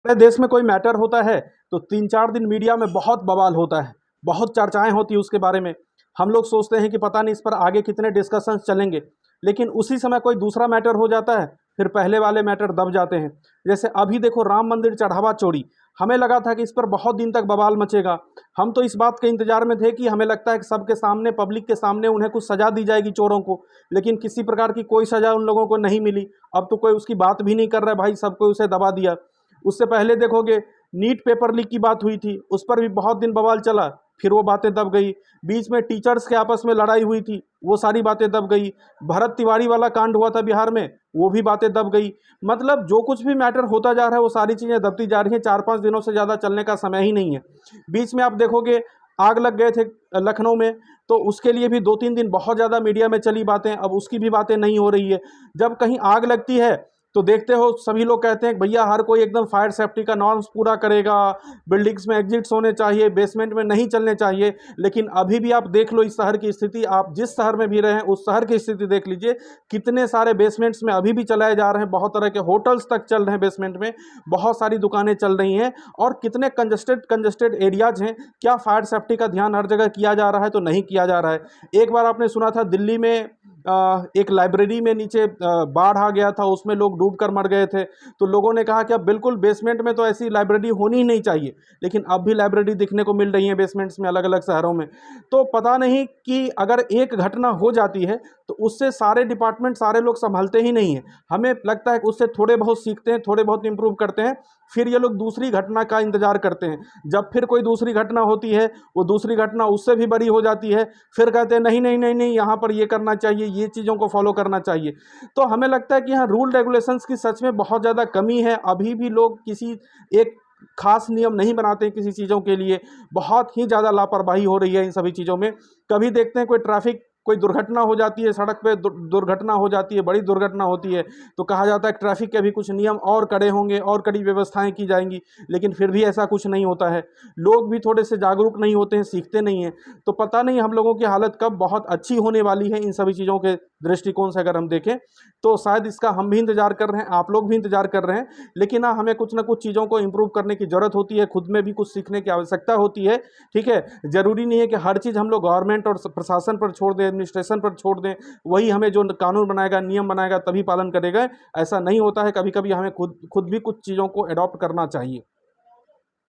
हमारे देश में कोई मैटर होता है तो 3-4 दिन मीडिया में बहुत बवाल होता है, बहुत चर्चाएं होती है उसके बारे में। हम लोग सोचते हैं कि पता नहीं इस पर आगे कितने डिस्कशंस चलेंगे, लेकिन उसी समय कोई दूसरा मैटर हो जाता है, फिर पहले वाले मैटर दब जाते हैं। जैसे अभी देखो राम मंदिर चढ़ावा चोरी, हमें लगा था कि इस पर बहुत दिन तक बवाल मचेगा। हम तो इस बात के इंतजार में थे कि हमें लगता है कि सबके सामने, पब्लिक के सामने उन्हें कुछ सजा दी जाएगी चोरों को, लेकिन किसी प्रकार की कोई सजा उन लोगों को नहीं मिली। अब तो कोई उसकी बात भी नहीं कर रहा है भाई, सबको उसे दबा दिया। उससे पहले देखोगे नीट पेपर लीक की बात हुई थी, उस पर भी बहुत दिन बवाल चला, फिर वो बातें दब गई। बीच में टीचर्स के आपस में लड़ाई हुई थी, वो सारी बातें दब गई। भरत तिवारी वाला कांड हुआ था बिहार में, वो भी बातें दब गई। मतलब जो कुछ भी मैटर होता जा रहा है वो सारी चीज़ें दबती जा रही हैं। 4-5 दिनों से ज़्यादा चलने का समय ही नहीं है। बीच में आप देखोगे आग लग गए थे लखनऊ में, तो उसके लिए भी 2-3 दिन बहुत ज़्यादा मीडिया में चली बातें, अब उसकी भी बातें नहीं हो रही है। जब कहीं आग लगती है तो देखते हो सभी लोग कहते हैं कि भैया हर कोई एकदम फायर सेफ्टी का नॉर्म्स पूरा करेगा, बिल्डिंग्स में एग्जिट्स होने चाहिए, बेसमेंट में नहीं चलने चाहिए। लेकिन अभी भी आप देख लो इस शहर की स्थिति, आप जिस शहर में भी रहें उस शहर की स्थिति देख लीजिए, कितने सारे बेसमेंट्स में अभी भी चलाए जा रहे हैं, बहुत तरह के होटल्स तक चल रहे हैं बेसमेंट में, बहुत सारी दुकानें चल रही हैं, और कितने कंजस्टेड एरियाज हैं। क्या फायर सेफ्टी का ध्यान हर जगह किया जा रहा है? तो नहीं किया जा रहा है। एक बार आपने सुना था दिल्ली में एक लाइब्रेरी में नीचे बाढ़ आ गया था, उसमें लोग डूब कर मर गए थे, तो लोगों ने कहा कि अब बिल्कुल बेसमेंट में तो ऐसी लाइब्रेरी होनी ही नहीं चाहिए, लेकिन अब भी लाइब्रेरी दिखने को मिल रही है बेसमेंट्स में अलग अलग शहरों में। तो पता नहीं कि अगर एक घटना हो जाती है तो उससे सारे डिपार्टमेंट, सारे लोग संभलते ही नहीं हैं। हमें लगता है कि उससे थोड़े बहुत सीखते हैं, थोड़े बहुत इंप्रूव करते हैं, फिर ये लोग दूसरी घटना का इंतजार करते हैं। जब फिर कोई दूसरी घटना होती है, वो दूसरी घटना उससे भी बड़ी हो जाती है, फिर कहते हैं नहीं नहीं नहीं नहीं, यहाँ पर ये करना चाहिए, ये चीज़ों को फॉलो करना चाहिए। तो हमें लगता है कि यहाँ रूल रेगुलेशंस की सच में बहुत ज़्यादा कमी है। अभी भी लोग किसी एक खास नियम नहीं बनाते हैं किसी चीज़ों के लिए, बहुत ही ज़्यादा लापरवाही हो रही है इन सभी चीज़ों में। कभी देखते हैं कोई दुर्घटना हो जाती है, सड़क पे दुर्घटना हो जाती है, बड़ी दुर्घटना होती है, तो कहा जाता है कि ट्रैफिक के भी कुछ नियम और कड़े होंगे और कड़ी व्यवस्थाएं की जाएंगी, लेकिन फिर भी ऐसा कुछ नहीं होता है। लोग भी थोड़े से जागरूक नहीं होते हैं, सीखते नहीं हैं। तो पता नहीं हम लोगों की हालत कब बहुत अच्छी होने वाली है इन सभी चीज़ों के दृष्टिकोण से अगर हम देखें तो। शायद इसका हम भी इंतजार कर रहे हैं, आप लोग भी इंतजार कर रहे हैं, लेकिन हाँ, हमें कुछ ना कुछ चीज़ों को इम्प्रूव करने की ज़रूरत होती है, खुद में भी कुछ सीखने की आवश्यकता होती है। ठीक है, ज़रूरी नहीं है कि हर चीज़ हम लोग गवर्नमेंट और प्रशासन पर छोड़ दें, एडमिनिस्ट्रेशन पर छोड़ दें, वही हमें जो कानून बनाएगा, नियम बनाएगा तभी पालन करेगा। ऐसा नहीं होता है, कभी कभी हमें खुद भी कुछ चीज़ों को अडॉप्ट करना चाहिए।